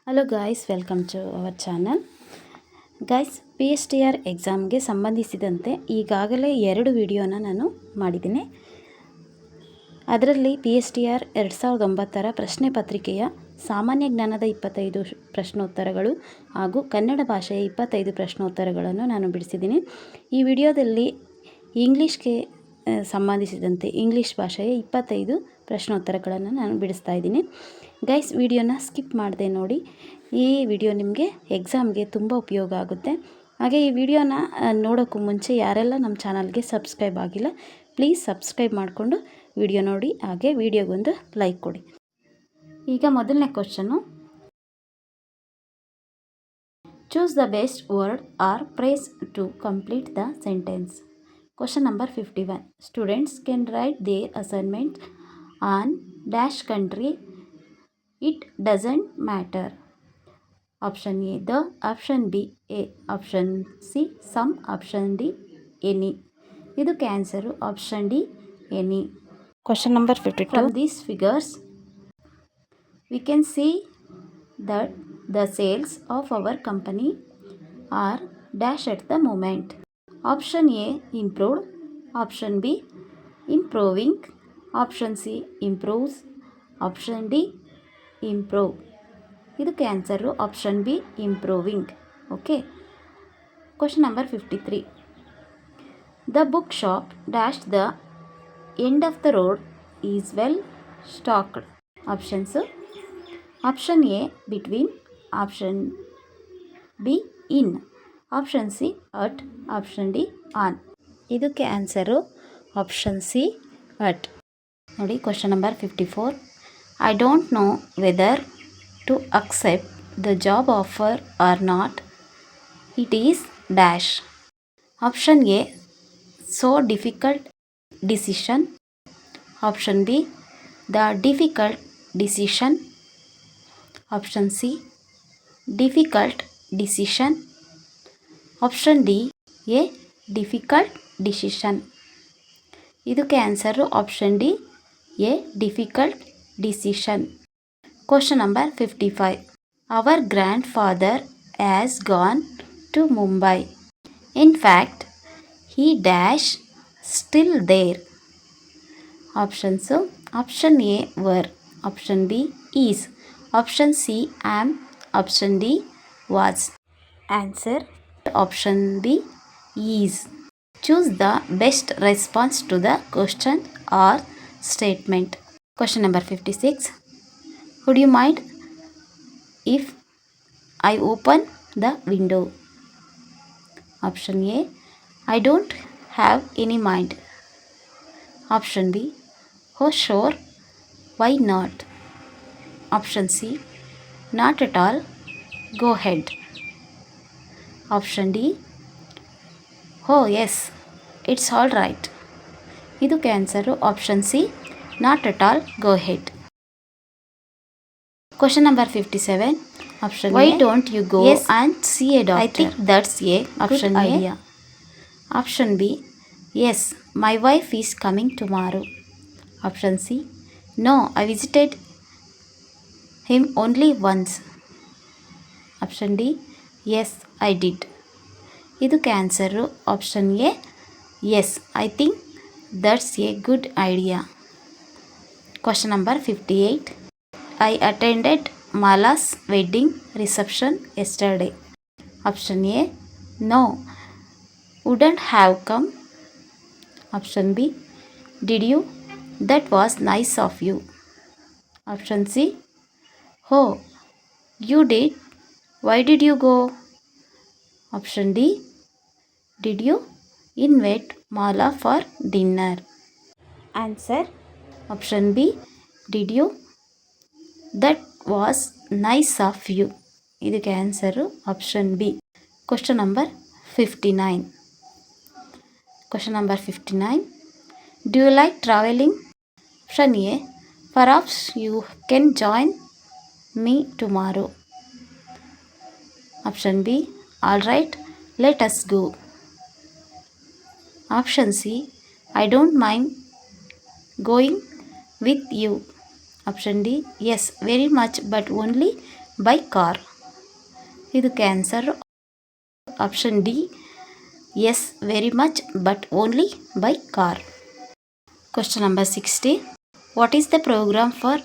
Hello guys, welcome to our channel. Guys, PSTR ಎಕ್ಸಾಮ್ಗೆ ಸಂಬಂಧಿಸಿದಂತೆ ಈಗಾಗಲೇ 2 ವಿಡಿಯೋನ ನಾನು ಮಾಡಿದ್ದೀನಿ. ಅದರಲ್ಲಿ PSTR 2009 ಪ್ರಶ್ನೆ ಪತ್ರಿಕೆಯ ಸಾಮಾನ್ಯ ಜ್ಞಾನದ 25 ಪ್ರಶ್ನೋತ್ತರಗಳು ಹಾಗೂ ಕನ್ನಡ ಭಾಷೆಯ 25 ಪ್ರಶ್ನೋತ್ತರಗಳನ್ನು ನಾನು ಬಿಡಿಸಿದ್ದೀನಿ. ಈ ವಿಡಿಯೋದಲ್ಲಿ ಇಂಗ್ಲೀಷ್ಗೆ ಸಂಬಂಧಿಸಿದಂತೆ ಇಂಗ್ಲೀಷ್ ಭಾಷೆಯ 25 ಪ್ರಶ್ನೋತ್ತರಗಳನ್ನು ನಾನು ಬಿಡಿಸ್ತಾ ಇದ್ದೀನಿ. ಗೈಸ್, ವಿಡಿಯೋನ ಸ್ಕಿಪ್ ಮಾಡದೆ ನೋಡಿ. ಈ ವಿಡಿಯೋ ನಿಮಗೆ ಎಕ್ಸಾಮ್ಗೆ ತುಂಬ ಉಪಯೋಗ ಆಗುತ್ತೆ. ಹಾಗೆ ಈ ವಿಡಿಯೋನ ನೋಡೋಕ್ಕೂ ಮುಂಚೆ ಯಾರೆಲ್ಲ ನಮ್ಮ ಚಾನಲ್ಗೆ ಸಬ್ಸ್ಕ್ರೈಬ್ ಆಗಿಲ್ಲ, ಪ್ಲೀಸ್ ಸಬ್ಸ್ಕ್ರೈಬ್ ಮಾಡಿಕೊಂಡು ವಿಡಿಯೋ ನೋಡಿ. ಹಾಗೆ ವಿಡಿಯೋಗೊಂದು ಲೈಕ್ ಕೊಡಿ. ಈಗ ಮೊದಲನೇ question, choose the best word or phrase to complete the sentence. Question number 51. Students can write their assignment on dash country. It doesn't matter. Option A, the. Option B, A. Option C, some. Option D, any. ಇದಕ್ಕೆ answer option D, any. Question number 52. From these figures, we can see that the sales of our company are dash at the moment. Option A, improved. Option B, improving. Option C, improves. Option D, improve. ಇದಕ್ಕೆ answer option B, improving. Okay. Question number 53. The book shop dash the end of the road is well stocked. Options: option A, between. Option B, in. Option C, at. Option D, on. ಇದಕ್ಕೆ answer option C, at. ನೋಡಿ, question number 54. I don't know whether to accept the job offer or not. It is dash. Option A, so difficult decision. Option B, the difficult decision. Option C, difficult decision. Option D, a difficult decision. ಇದಕ್ಕೆ answer option D, a difficult decision. Question number 55. Our grandfather has gone to Mumbai. In fact he dash still there. Options: option A, were. Option B, is. Option C, am. Option D, was. Answer option B, is. Choose the best response to the question or statement. Question number 56. Would you mind if I open the window. Option A, I don't have any mind. Option B, oh sure, why not. Option C, not at all, go ahead. Option D, oh yes, it's all right. ಇದಕ್ಕೆ answer option C, not at all, go ahead. Question number 57. Option why don't you go and see a doctor. I think that's a option idea. Option B, yes, my wife is coming tomorrow. Option C, no, I visited him only once. Option D, yes, I did. ಇದಕ್ಕೆ answer option A, yes, I think that's a good idea. Question number 58. I attended Mala's wedding reception yesterday. Option A, no, wouldn't have come. Option B, did you, that was nice of you. Option C, oh, you did, why did you go. Option D, did you invite Mala for dinner. Answer option B, did you, that was nice of you. ಇದಕ್ಕೆ answer option B. Question number 59. Question number 59. Do you like travelling. Option A, perhaps you can join me tomorrow. Option B, all right, let us go. Option C, I don't mind going with you. Option D, yes, very much, but only by car. ಇದಕ್ಕೆ answer option D yes very much but only by car. Question number 60. What is the programme for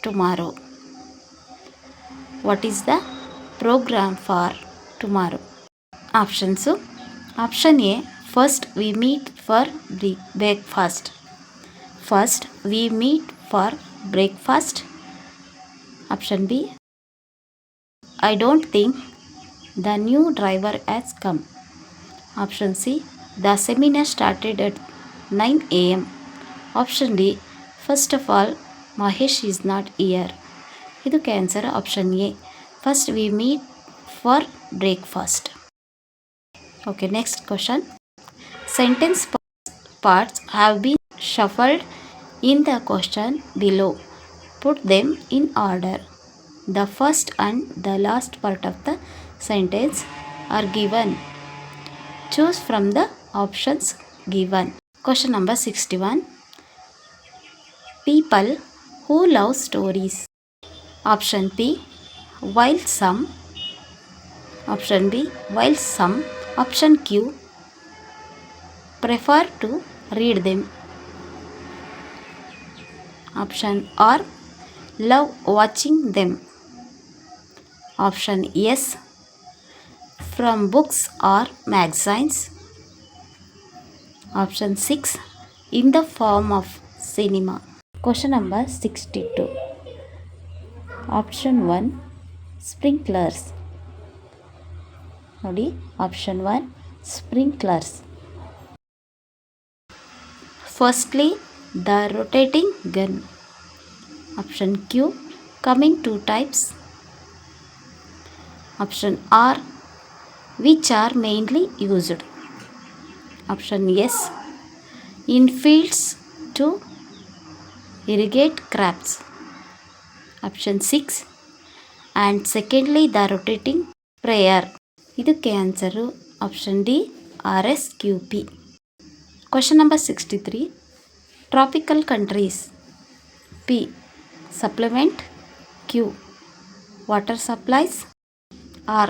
tomorrow? What is the programme for tomorrow? Options. Option A, first we meet for breakfast. First we meet for breakfast. Option B, I don't think the new driver has come. Option C, the seminar started at 9 AM. Option D, first of all Mahesh is not here. ಇದಕ್ಕೆ answer option A, first we meet for breakfast. Okay, next question. Sentence parts have been shuffled in the question below. Put them in order. The first and the last part of the sentence are given. Choose from the options given. Question number 61. People who love stories. Option P, while some. Option B, while some. Option Q, prefer to read them. Option R, love watching them. Option S, from books or magazines. Option 6, in the form of cinema. Question number 62. Option 1, sprinklers. ನೋಡಿ, option 1 sprinklers. Firstly the rotating gun. Option Q, coming to types. Option R, which are mainly used. Option S, in fields to irrigate crops. Option 6, and secondly the rotating sprayer. ಇದಕ್ಕೆ answer option D, RSQP. Question number 63. Tropical countries. P, supplement. Q, water supplies. R,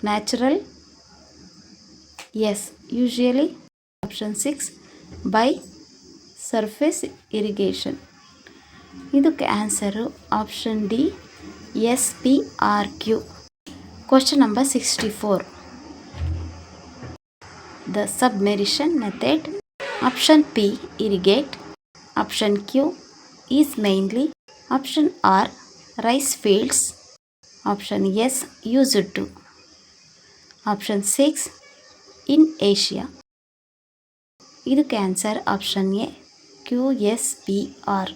natural. S, usually. Option 6, by surface irrigation. ಇದಕ್ಕೆ answer option D, SPRQ. Question number 64. The submersion method. Option P, irrigate. Option Q, is mainly. Option R, rice fields. Option S, used to. Option 6, in Asia. ಇದಕ್ಕೆ answer option A, QSPR.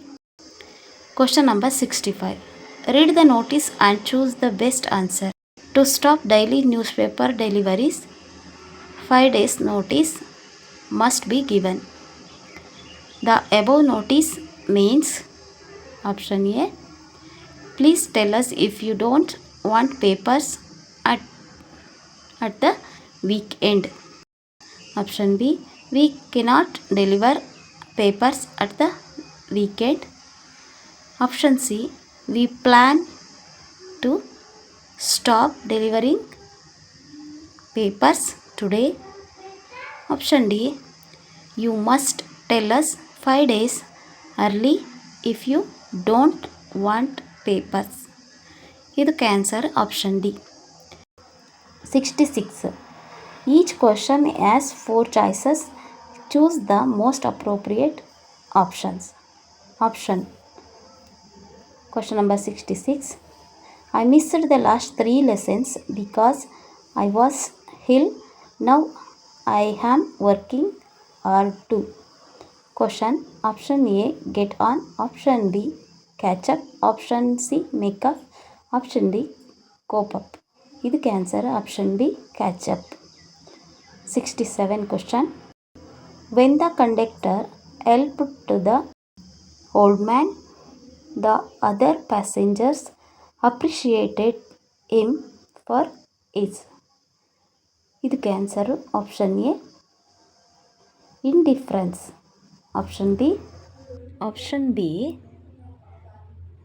Question number 65. Read the notice and choose the best answer. To stop daily newspaper deliveries, 5 days notice must be given. The above notice means option A, please tell us if you don't want papers at the weekend. Option B, we cannot deliver papers at the weekend. Option C, we plan to stop delivering papers today. Option D, you must tell us 5 days early if you don't want papers. ಇದಕ್ಕೆ answer option D. 66. Each question has 4 choices. Choose the most appropriate options. Question number 66. I missed the last 3 lessons because I was ill. Now I am working hard too. Question. Option A, get on. Option B, catch up. Option C, make up. Option D, cope up. ಇದಕ್ಕೆ answer option B, catch up. 67 question. When the conductor helped to the old man, the other passengers appreciated him for his. ಇದಕ್ಕೆ answer option A, indifference. Option B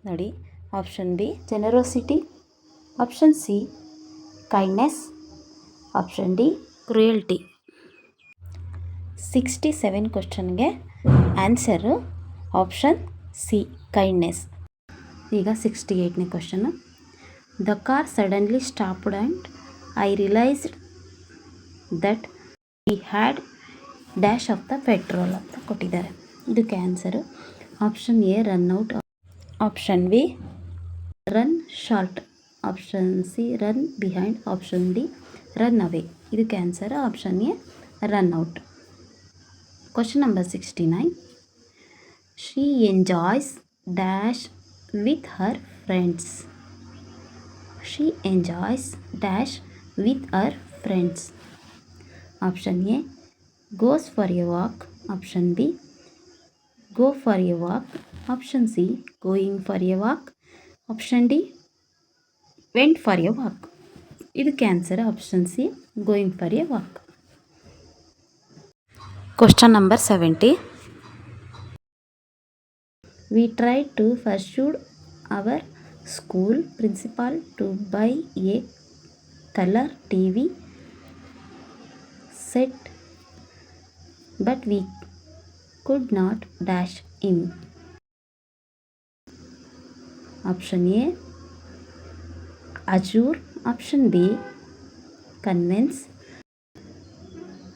ನೋಡಿ, option B, generosity. Option C kindness, option D cruelty. 67 ಕ್ವಶನ್ಗೆ answer option C kindness. ಈಗ 68ನೇ question. The car suddenly stopped and I realised that we had dash of the petrol ಅಂತ ಕೊಟ್ಟಿದ್ದಾರೆ. ಇದಕ್ಕೆ answer option A run out, option B run short, option C run behind, option D run away. ಇದಕ್ಕೆ answer option A run out. Question number 69. She enjoys dash with her friends. She enjoys dash with her friends. Option A goes for a walk, option B go for a walk, option C going for a walk, option D went for a walk. ಇದಕ್ಕೆ answer option C going for a walk. Question number 70. We tried to persuade our school principal to buy a color TV set, but we could not dash him. Option A azure, option B convince,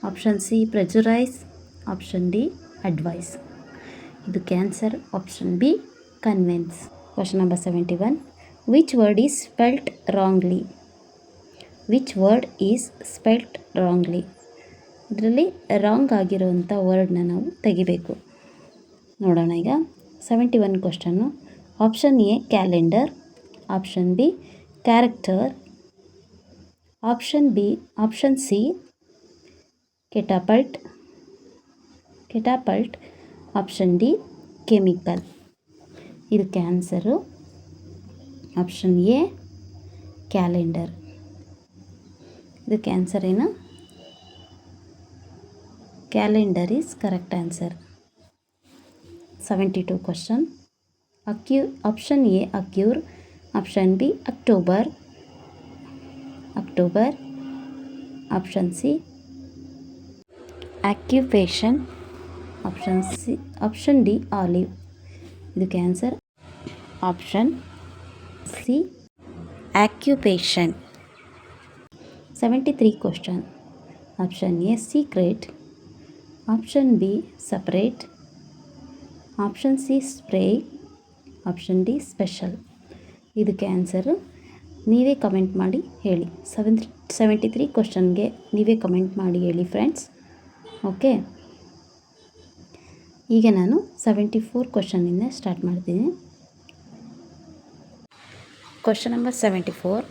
option C pressurize, option D advise. ಇದಕ್ಕೆ answer option B convince. Question number 71. Which word is spelt wrongly? Which word is spelt wrongly? ಇದರಲ್ಲಿ wrong ಆಗಿರೋವಂಥ ವರ್ಡ್ನ ನಾವು ತೆಗಿಬೇಕು. ನೋಡೋಣ ಈಗ 71 ಕ್ವಶನ್ನು. Option A calendar, option B character, option C catapult, option D chemical. ಇದಕ್ಕೆ ಆನ್ಸರು ಆಪ್ಷನ್ ಎ ಕ್ಯಾಲೆಂಡರ್. ಇದಕ್ಕೆ ಆನ್ಸರ್ ಏನು? Calendar is correct answer. 72 question. Option A occur, option B October, option C occupation, option D olive. ಇದಕ್ಕೆ answer option C occupation. 73 question. Option A secret, option B separate, option C spray, option D special. ಇದಕ್ಕೆ answer ನೀವೇ comment ಮಾಡಿ ಹೇಳಿ. 73 ಕ್ವಶನ್ಗೆ ನೀವೇ comment ಮಾಡಿ ಹೇಳಿ friends. Okay, ಈಗ ನಾನು 74 ಕ್ವಶನಿಂದ ಸ್ಟಾರ್ಟ್ ಮಾಡ್ತೀನಿ. Question number 74.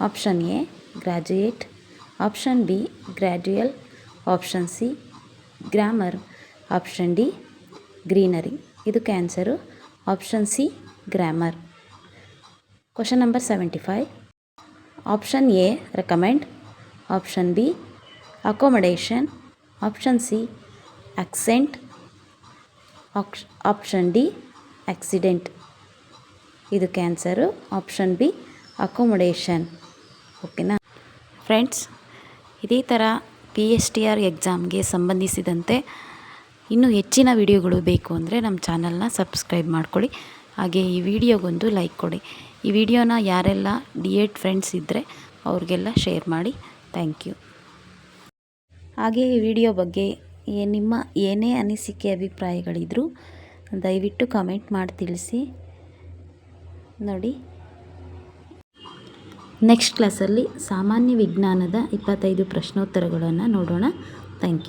Option A graduate, option B gradual, option C grammar, option D greenery. ಇದಕ್ಕೆ answer option C grammar. Question number 75. Option A recommend, option B accommodation, option C accent, option D accident. ಇದಕ್ಕೆ answer option B accommodation. ಓಕೆನಾ friends, ಇದೇ ಥರ PSTR ಎಕ್ಸಾಮ್ಗೆ ಸಂಬಂಧಿಸಿದಂತೆ ಇನ್ನೂ ಹೆಚ್ಚಿನ ವಿಡಿಯೋಗಳು ಬೇಕು ಅಂದರೆ ನಮ್ಮ ಚಾನಲ್ನ ಸಬ್ಸ್ಕ್ರೈಬ್ ಮಾಡ್ಕೊಳ್ಳಿ. ಹಾಗೆ ಈ ವಿಡಿಯೋಗೊಂದು ಲೈಕ್ ಕೊಡಿ. ಈ ವಿಡಿಯೋನ ಯಾರೆಲ್ಲ D.Ed ಫ್ರೆಂಡ್ಸ್ ಇದ್ದರೆ ಅವ್ರಿಗೆಲ್ಲ ಶೇರ್ ಮಾಡಿ. Thank you. ಹಾಗೆ ಈ ವಿಡಿಯೋ ಬಗ್ಗೆ ನಿಮ್ಮ ಏನೇ ಅನಿಸಿಕೆ ಅಭಿಪ್ರಾಯಗಳಿದ್ದರೂ ದಯವಿಟ್ಟು ಕಮೆಂಟ್ ಮಾಡಿ ತಿಳಿಸಿ. ನೋಡಿ, ನೆಕ್ಸ್ಟ್ ಕ್ಲಾಸಲ್ಲಿ ಸಾಮಾನ್ಯ ವಿಜ್ಞಾನದ 25 ಪ್ರಶ್ನೋತ್ತರಗಳನ್ನು ನೋಡೋಣ. Thank you.